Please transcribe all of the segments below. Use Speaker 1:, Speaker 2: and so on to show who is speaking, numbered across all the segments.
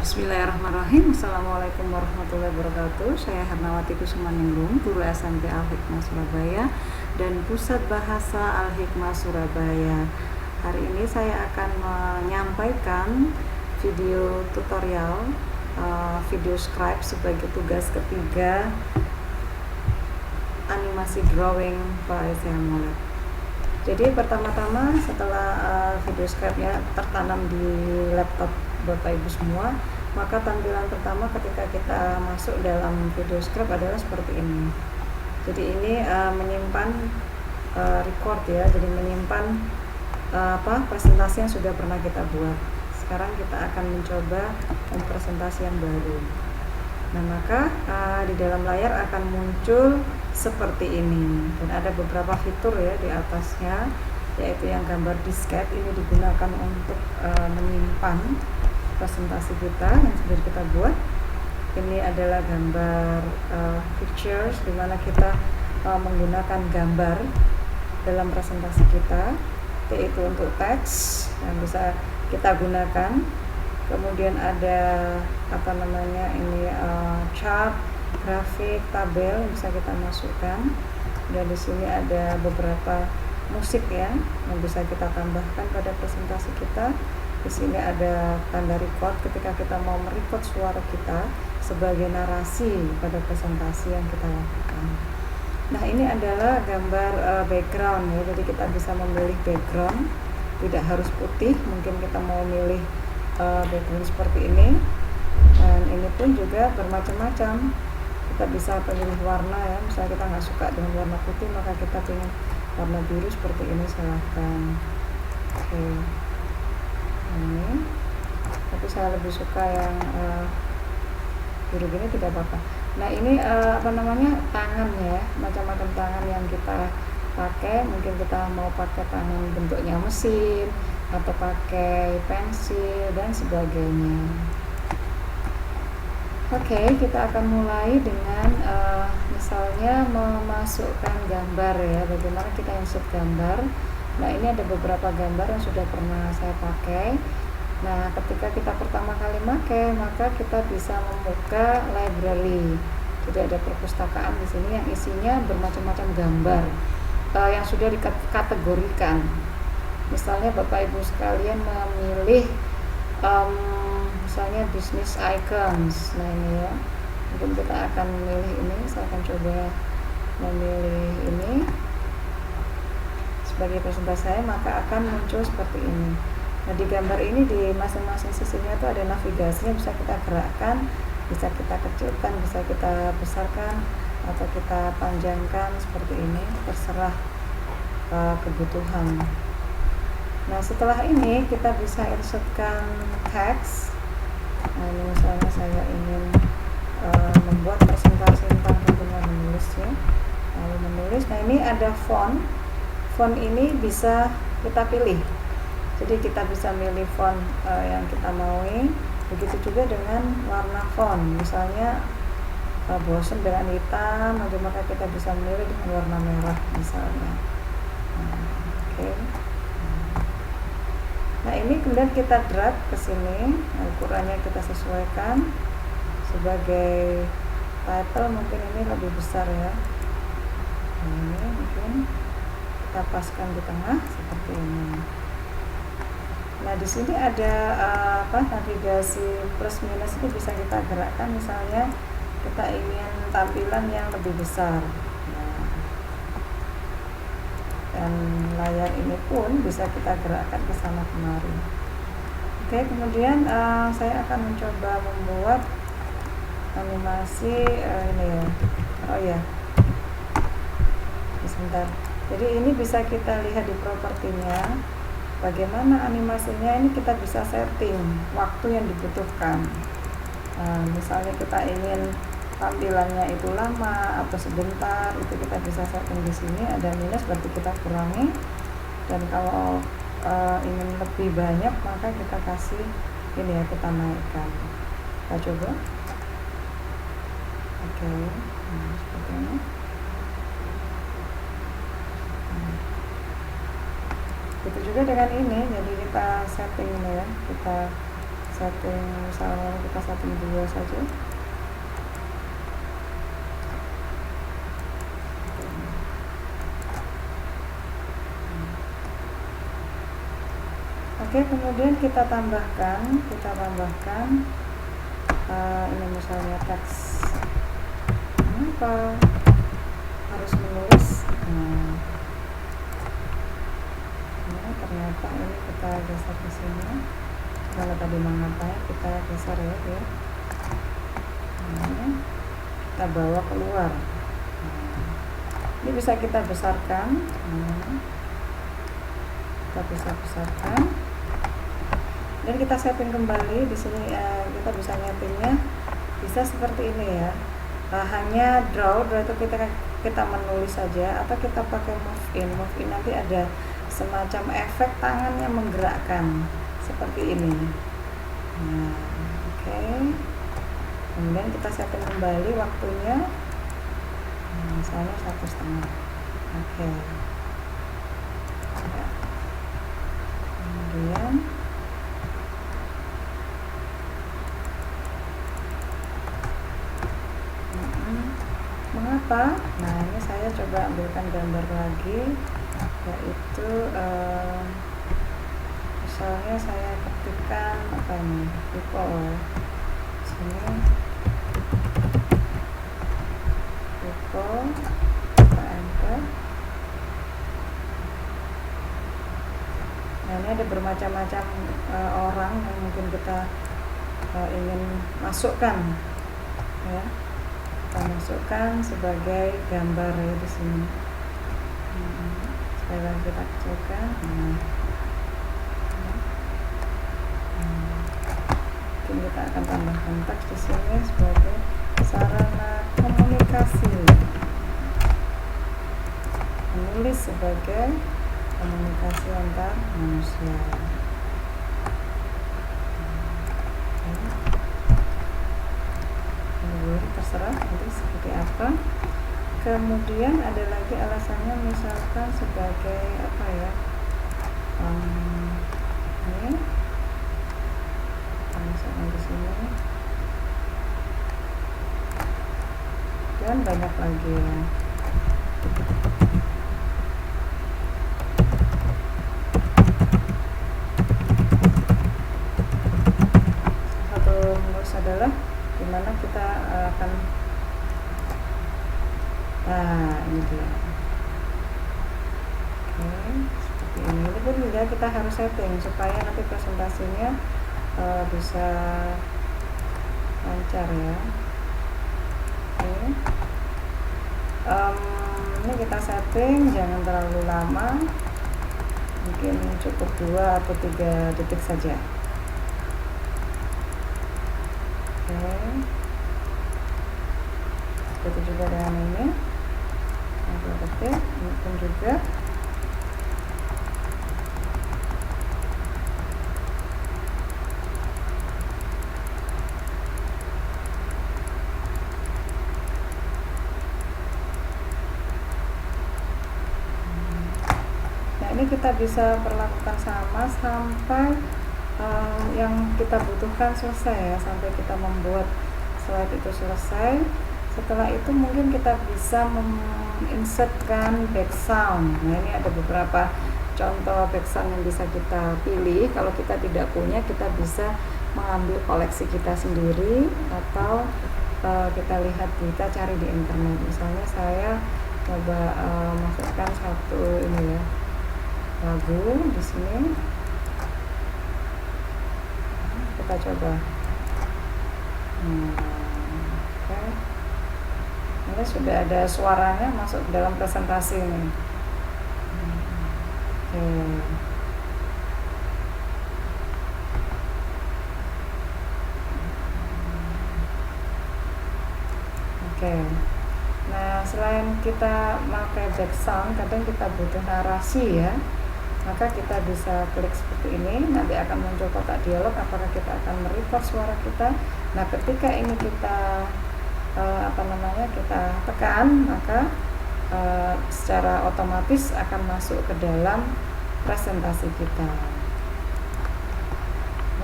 Speaker 1: Bismillahirrahmanirrahim. Assalamualaikum warahmatullahi wabarakatuh. Saya Hernawati Kusumaningrum, guru SMP Al-Hikmah Surabaya dan Pusat Bahasa Al-Hikmah Surabaya. Hari ini saya akan menyampaikan video tutorial video scribe sebagai tugas ketiga animasi drawing PASM Molek. Jadi pertama-tama setelah video scribe-nya tertanam di laptop Bapak Ibu semua, maka tampilan pertama ketika kita masuk dalam video scribe adalah seperti ini. Jadi ini menyimpan record ya, jadi menyimpan presentasi yang sudah pernah kita buat. Sekarang kita akan mencoba presentasi yang baru. Nah, maka di dalam layar akan muncul seperti ini, dan ada beberapa fitur ya di atasnya, yaitu yang gambar disket. Ini digunakan untuk menyimpan presentasi kita yang sudah kita buat. Ini adalah gambar pictures, di mana kita menggunakan gambar dalam presentasi kita, yaitu untuk teks yang bisa kita gunakan. Kemudian ada ini chart, grafik, tabel yang bisa kita masukkan. Dan di sini ada beberapa musik ya yang bisa kita tambahkan pada presentasi kita. Di sini ada tanda record ketika kita mau merecord suara kita sebagai narasi pada presentasi yang kita lakukan. Nah, ini adalah gambar background ya. Jadi kita bisa memilih background, tidak harus putih. Mungkin kita mau milih background seperti ini. Dan ini pun juga bermacam-macam. Kita bisa pilih warna ya. Misalnya kita nggak suka dengan warna putih, maka kita pilih warna biru seperti ini, silahkan. Oke. Ini, tapi saya lebih suka yang biru gini, tidak apa-apa. Nah, ini tangan ya, macam-macam tangan yang kita pakai. Mungkin kita mau pakai tangan bentuknya mesin atau pakai pensil dan sebagainya. Oke, kita akan mulai dengan misalnya memasukkan gambar ya. Bagaimana kita insert gambar. Nah, ini ada beberapa gambar yang sudah pernah saya pakai. Nah, ketika kita pertama kali pakai, maka kita bisa membuka library. Jadi ada perpustakaan di sini yang isinya bermacam-macam gambar yang sudah dikategorikan. Misalnya Bapak Ibu sekalian memilih misalnya business icons. Nah, ini ya. Mungkin kita akan memilih ini. Saya akan coba memilih ini sebagai presentasi saya, maka akan muncul seperti ini. Nah, di gambar ini di masing-masing sisinya itu ada navigasinya, bisa kita gerakkan, bisa kita kecilkan, bisa kita besarkan atau kita panjangkan seperti ini, terserah kebutuhan. Nah, setelah ini kita bisa insertkan teks. Nah, ini misalnya saya ingin membuat presentasi tentang hubungan menulis ya. Lalu menulis. Nah, ini ada font. Font ini bisa kita pilih. Jadi kita bisa milih font yang kita maui. Begitu juga dengan warna font. Misalnya bosan dengan hitam, maka kita bisa memilih dengan warna merah misalnya. Oke. Nah, ini kemudian kita drag ke sini. Ukurannya kita sesuaikan. Sebagai title mungkin ini lebih besar ya. Ini mungkin kita paskan di tengah seperti ini. Nah, di sini ada navigasi plus minus, itu bisa kita gerakkan. Misalnya kita ingin tampilan yang lebih besar. Nah, dan layar ini pun bisa kita gerakkan ke sana kemari. Oke, kemudian saya akan mencoba membuat animasi ini ya. Oh ya. Sebentar. Jadi ini bisa kita lihat di propertinya. Bagaimana animasinya, ini kita bisa setting waktu yang dibutuhkan. Misalnya kita ingin tampilannya itu lama atau sebentar, itu kita bisa setting di sini. Ada minus berarti kita kurangi. Dan kalau ingin lebih banyak, maka kita kasih ini ya, kita naikkan. Kita coba. Oke. Nah, seperti ini. Begitu juga dengan ini, jadi kita setting ini ya, kita setting, misalnya kita setting 2 saja. Oke, kemudian kita tambahkan ini misalnya teks. Kenapa harus menulis? Ternyata ini kita geser ke sini. Kalau tadi mengapa kita geser ya, kita bawa keluar. Ini bisa kita besarkan. Kita bisa besarkan. Dan kita setting kembali di sini. Kita bisa nyetingnya bisa seperti ini ya. Hanya draw itu kita menulis saja, atau kita pakai move in nanti ada semacam efek tangannya menggerakkan seperti ini. Nah, oke. Kemudian kita setting kembali waktunya, misalnya 1,5. Oke. Ya. Kemudian mengapa? Nah, ini saya coba ambilkan gambar lagi, yaitu misalnya saya ketikkan apa ini, people sini, people, kita enter. Nah, ini ada bermacam-macam orang yang mungkin kita ingin masukkan, ya. Kita masukkan sebagai gambar ya di sini. Sekali lagi kita kecilkan. Mungkin kita akan tambahkan teks di sini sebagai sarana komunikasi. Menulis sebagai komunikasi antar manusia. Terserah nanti seperti apa. Kemudian ada lagi alasannya, misalkan sebagai apa ya, ini masukkan di sini, dan banyak lagi ya. Satu rumus adalah dimana kita akan, ini dia. Oke, seperti ini. Ini pun juga kita harus setting supaya nanti presentasinya bisa lancar ya. Oke. Ini kita setting jangan terlalu lama, mungkin cukup 2 atau 3 detik saja. Begitu juga dengan ini, 2 detik, ini pun juga. Nah, ini kita bisa perlakukan sama sampai yang kita butuhkan selesai ya, sampai kita membuat slide itu selesai. Setelah itu mungkin kita bisa menginsertkan background. Nah, ini ada beberapa contoh background yang bisa kita pilih. Kalau kita tidak punya, kita bisa mengambil koleksi kita sendiri, atau kita lihat, kita cari di internet. Misalnya saya coba masukkan satu ini ya, lagu di sini. Kita coba. Oke. Ini sudah ada suaranya masuk dalam presentasi ini. Oke. Nah, selain kita pakai background, kadang kita butuh narasi ya. Maka kita bisa klik seperti ini, nanti akan muncul kotak dialog apakah kita akan merecord suara kita. Nah, ketika ini kita kita tekan, maka secara otomatis akan masuk ke dalam presentasi kita.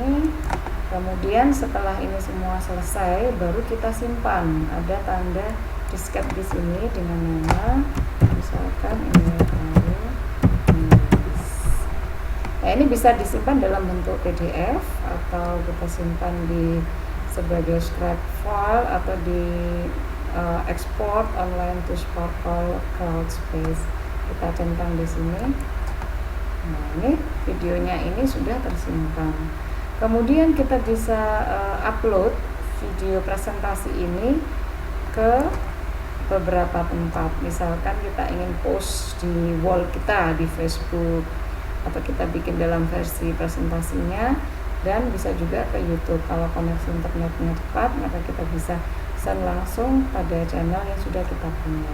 Speaker 1: Ini Kemudian setelah ini semua selesai, baru kita simpan. Ada tanda diskette di sini dengan nama, misalkan ini nah, ini bisa disimpan dalam bentuk PDF atau kita simpan di sebagai scrap file atau di export online to Sparkle Cloud Space. Kita centang di sini. Nah, ini videonya ini sudah tersimpan. Kemudian kita bisa upload video presentasi ini ke beberapa tempat. Misalkan kita ingin post di wall kita di Facebook, atau kita bikin dalam versi presentasinya, dan bisa juga ke YouTube. Kalau koneksi internetnya cepat, maka kita bisa send langsung pada channel yang sudah kita punya.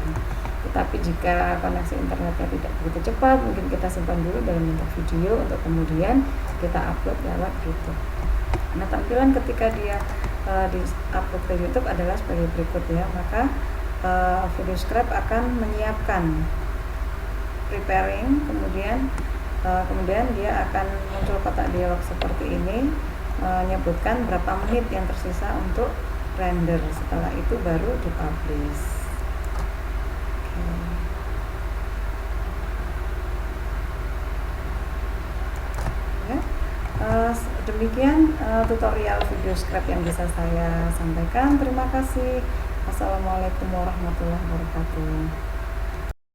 Speaker 1: Tetapi jika koneksi internetnya tidak begitu cepat, mungkin kita simpan dulu dalam bentuk video untuk kemudian kita upload lewat YouTube. Nah, tampilan ketika dia di-upload ke YouTube adalah sebagai berikut ya. Maka VideoScribe akan menyiapkan preparing, kemudian dia akan muncul kotak dialog seperti ini, menyebutkan berapa menit yang tersisa untuk render. Setelah itu baru dipublish. Demikian tutorial VideoScribe yang bisa saya sampaikan. Terima kasih. Wassalamualaikum warahmatullahi wabarakatuh.